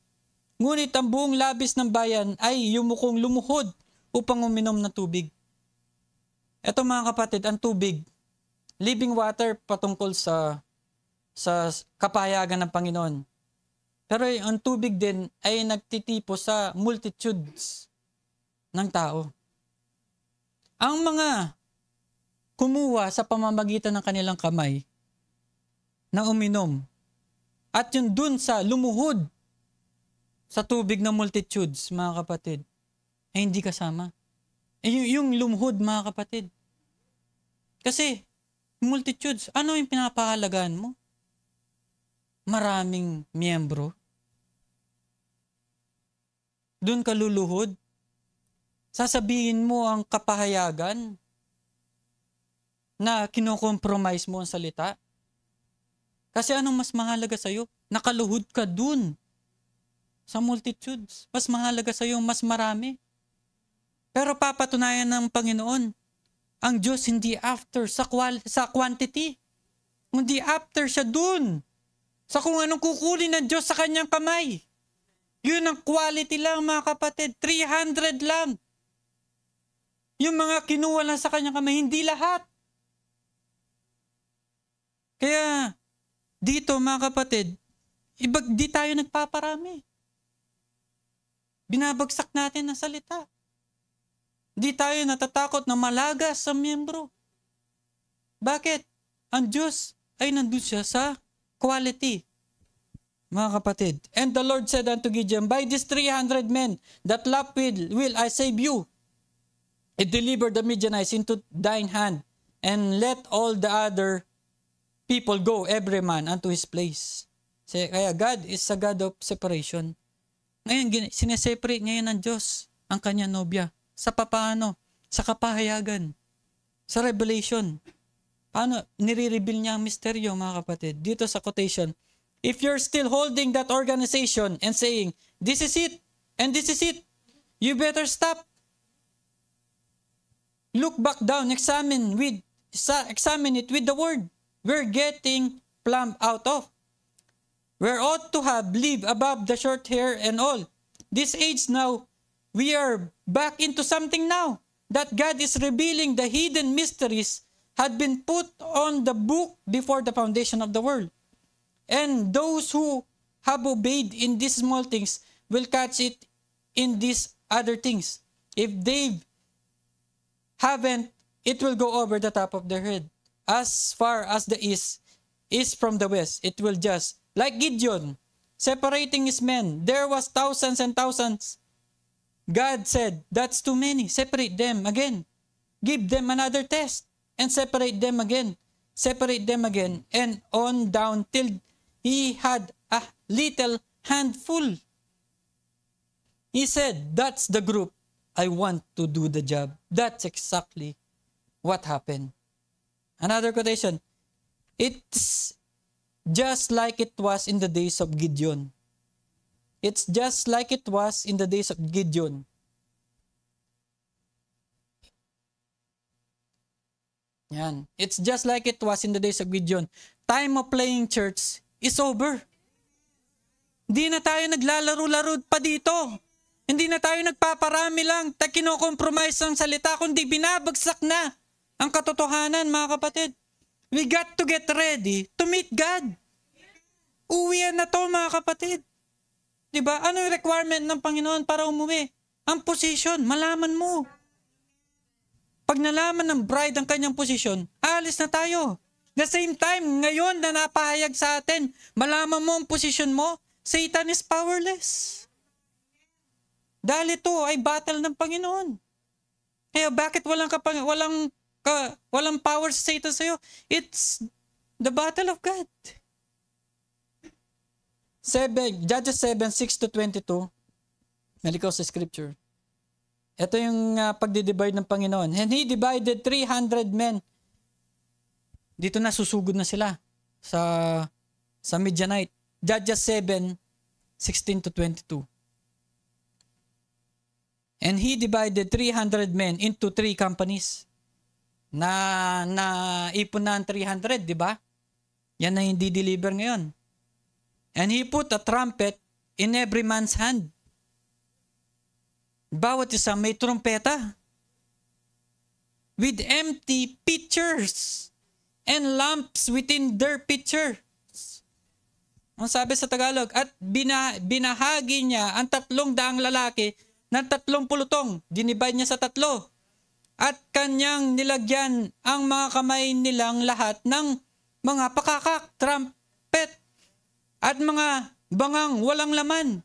Ngunit ang buong labis ng bayan ay yumukong lumuhod upang uminom ng tubig. Ito mga kapatid, ang tubig, living water patungkol sa kapahayagan ng Panginoon. Pero ang tubig din ay nagtitipo sa multitudes ng tao. Ang mga kumuha sa pamamagitan ng kanilang kamay na uminom at yung dun sa lumuhod sa tubig ng multitudes, mga kapatid, ay hindi kasama. Yung lumuhod, mga kapatid. Kasi, multitudes, ano yung pinapahalagaan mo? Maraming miyembro. Doon ka luluhod. Sasabihin mo ang kapahayagan na kinokompromise mo ang salita. Kasi anong mas mahalaga sa'yo? Nakaluhod ka dun sa multitudes. Mas mahalaga sa'yo, mas marami. Pero papatunayan ng Panginoon, ang Diyos hindi after sa quantity. Hindi after siya dun. Sa kung anong kukunin ng Diyos sa kanyang kamay. Yun ang quality lang, mga kapatid. 300 lang. Yung mga kinuha lang sa kanyang kamay, hindi lahat. Kaya, dito mga kapatid, di tayo nagpaparami. Binabagsak natin ang salita. Di tayo natatakot na malagas sa miyembro. Bakit? Ang Diyos ay nandun siya sa quality. Mga kapatid. And the Lord said unto Gideon, by these 300 men that laugh will I save you. And deliver the Midianites into thine hand, and let all the other people go, every man unto his place. Kaya God is a God of separation. Ngayon, sineseparate ngayon ng Diyos ang kanyang nobya. Sa papaano? Sa kapahayagan. Sa revelation. Paano? Nire-reveal niya ang misteryo, mga kapatid. Dito sa quotation, if you're still holding that organization and saying, this is it, and this is it, you better stop. Look back down, examine it with the word we're getting plumbed out of. We ought to have lived above the short hair and all. This age now, we are back into something now. That God is revealing the hidden mysteries had been put on the book before the foundation of the world. And those who have obeyed in these small things will catch it in these other things. If they haven't, it will go over the top of their head. As far as the east is from the west, it will just, like Gideon, separating his men. There was thousands and thousands. God said, that's too many. Separate them again. Give them another test. And separate them again. Separate them again. And on down till he had a little handful. He said, that's the group I want to do the job. That's exactly what happened. Another quotation. It's just like it was in the days of Gideon. It's just like it was in the days of Gideon. Yan. It's just like it was in the days of Gideon. Time of playing church is over. Hindi na tayo naglalaro-laro pa dito. Hindi na tayo nagpaparami lang, kinokompromise ang salita, kundi binabagsak na ang katotohanan, mga kapatid. We got to get ready to meet God. Uwian na to, mga kapatid. Diba? Ano yung requirement ng Panginoon para umuwi? Ang position, malaman mo. Pag nalaman ng bride ang kanyang position, alis na tayo. The same time, ngayon na napahayag sa atin, malaman mo ang position mo, Satan is powerless. Dahil ito ay battle ng Panginoon. Kaya bakit walang power sa Satan sa'yo? It's the battle of God. Judges 7:6-22. Nalikaw sa scripture. Ito yung pagdidivide ng Panginoon. And he divided 300 men. Dito na susugod na sila sa Midianite. Judges 7:16-22. And he divided 300 men into 3 companies. Na ipon na ang 300, di ba? Yan na hindi deliver ngayon. And he put a trumpet in every man's hand. Bawat isa may trumpeta. With empty pitchers and lamps within their pitchers. Ang sabi sa Tagalog, at binahagi niya ang 300 lalaki ng 3 pulutong. Dinivide niya sa 3. at kanyang nilagyan ang mga kamay nilang lahat ng mga pakakak, trumpet, at mga bangang walang laman.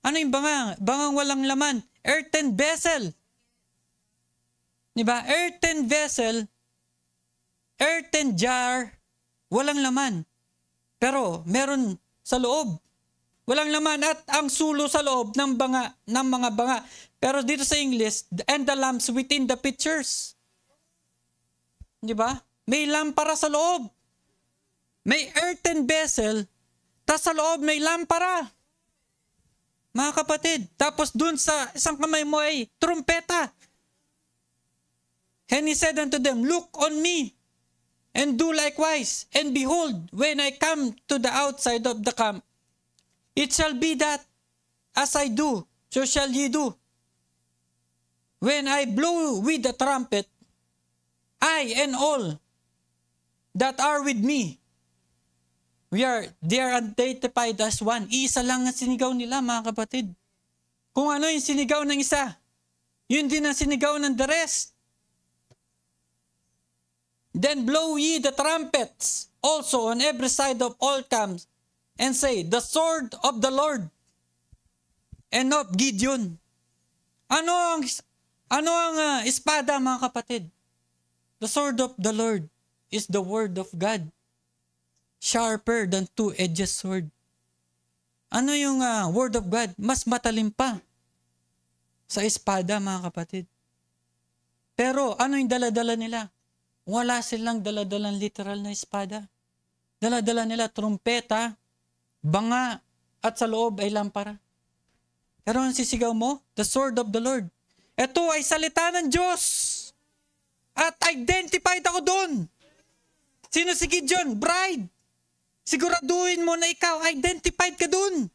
Ano yung bangang? Bangang walang laman. Earthen vessel. Diba? Earthen vessel, earthen jar, walang laman. Pero meron sa loob. Walang laman at ang sulo sa loob ng mga banga. Pero dito sa English, and the lamps within the pitchers. Di ba? May lampara sa loob. May earthen vessel, tas sa loob may lampara. Mga kapatid, tapos dun sa isang kamay mo ay trumpeta. And he said unto them, look on me, and do likewise. And behold, when I come to the outside of the camp, it shall be that as I do, so shall ye do. When I blow with the trumpet, I and all that are with me, they are identified as one. Isa lang ang sinigaw nila, mga kapatid. Kung ano yung sinigaw ng isa, yun din ang sinigaw ng the rest. Then blow ye the trumpets also on every side of all camps, and say, the sword of the Lord and of Gideon. Ano ang espada, mga kapatid? The sword of the Lord is the word of God. Sharper than two-edged sword. Ano yung word of God? Mas matalim pa sa espada, mga kapatid. Pero ano yung dala-dala nila? Wala silang dala-dalang literal na espada. Dala-dala nila trumpeta, banga, at sa loob ay lampara. Pero ang sisigaw mo? The sword of the Lord. Ito ay salita ng Diyos. At identified ako doon. Sino si Gideon? Bride. Siguraduhin mo na ikaw, identified ka doon.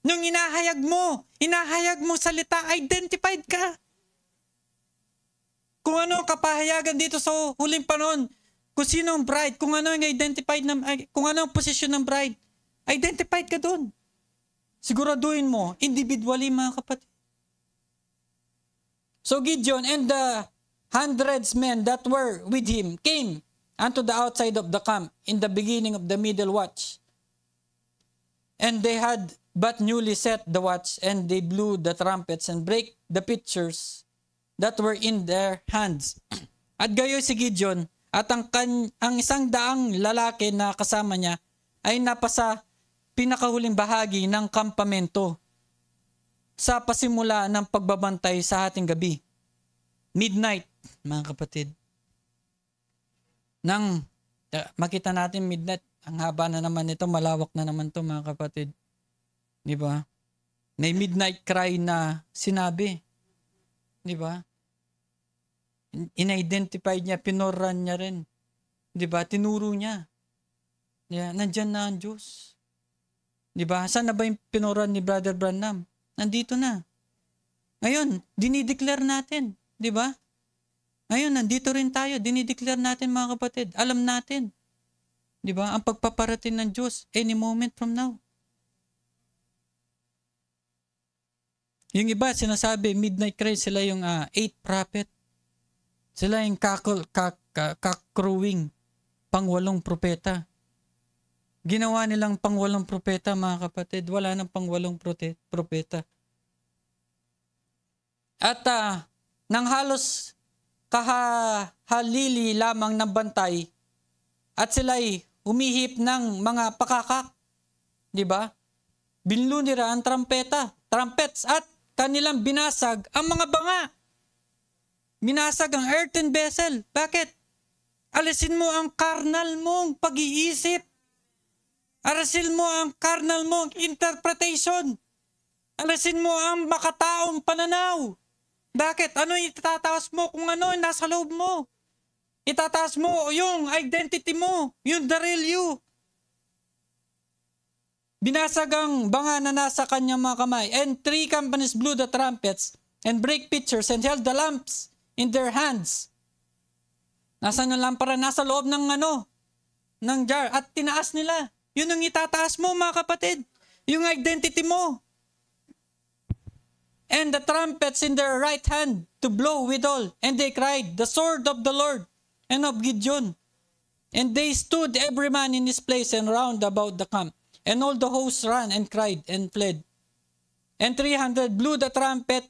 Nung inahayag mo salita, identified ka. Kung ano ang kapahayagan dito sa huling panahon, kung sino ang bride, kung ano ang identified, kung ano ang posisyon ng bride, identified ka doon. Siguraduhin mo, individually, mga kapatid. So Gideon and the hundreds men that were with him came unto the outside of the camp in the beginning of the middle watch. And they had but newly set the watch, and they blew the trumpets and brake the pitchers that were in their hands. At gayoy si Gideon at ang 100 lalaki na kasama niya ay napasa pinakahuling bahagi ng kampamento sa pasimula ng pagbabantay sa ating gabi. Midnight, mga kapatid. Nang makita natin midnight, ang haba na naman nito, malawak na naman to, mga kapatid. Di ba? May midnight cry na sinabi. Di ba? In-identify niya, pinoran niya rin. Di ba? Tinuro niya. Yeah, nandyan na ang Diyos. Di ba? Saan na ba yung pinoran ni Brother Branham? Nandito na. Ngayon, dinideclare natin. Di ba? Ngayon, nandito rin tayo. Dinideclare natin, mga kapatid. Alam natin. Di ba? Ang pagpaparating ng Diyos any moment from now. Yung iba, sinasabi, midnight cry, sila yung 8 prophet. Sila yung kakrowing, pang-8 propeta. Ginawa nilang pang-8 propeta, mga kapatid. Wala nang pang-8 propeta. At nang halos kahalili lamang ng bantay, at sila'y humihip ng mga pakakak. Di ba? Binlo nila ang trumpets, at kanilang binasag ang mga banga. Binasag ang earthen vessel. Bakit? Alisin mo ang karnal mong pag-iisip. Alisin mo ang karnal mong interpretation. Alisin mo ang makataong pananaw. Bakit? Ano yung itataas mo kung ano yung nasa loob mo? Itataas mo yung identity mo, yung the real you. Binasag ang banga na nasa kanyang mga kamay, and 3 companies blew the trumpets and brake pitchers and held the lamps in their hands. Nasaan ang lampara? Nasa loob ng ng jar, at tinaas nila. Yun ang itataas mo, mga kapatid. Yung identity mo. and the trumpets in their right hand to blow withal. And they cried, the sword of the Lord and of Gideon. And they stood every man in his place and round about the camp. And all the hosts ran and cried and fled. And 300 blew the trumpets,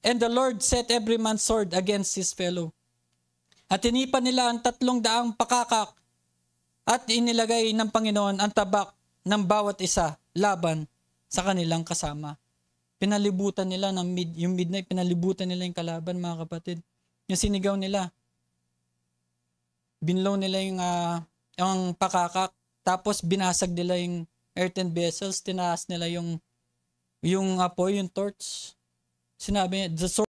and the Lord set every man's sword against his fellow. At tinipan nila ang 300 pakakak, at inilagay ng Panginoon ang tabak ng bawat isa laban sa kanilang kasama. Pinalibutan nila yung midnight, pinalibutan nila yung kalaban, mga kapatid. Yung sinigaw nila. Binlow nila yung pakakak, tapos binasag nila yung earthen vessels, tinaas nila yung apoy, yung torch. Sinabi niya, the sword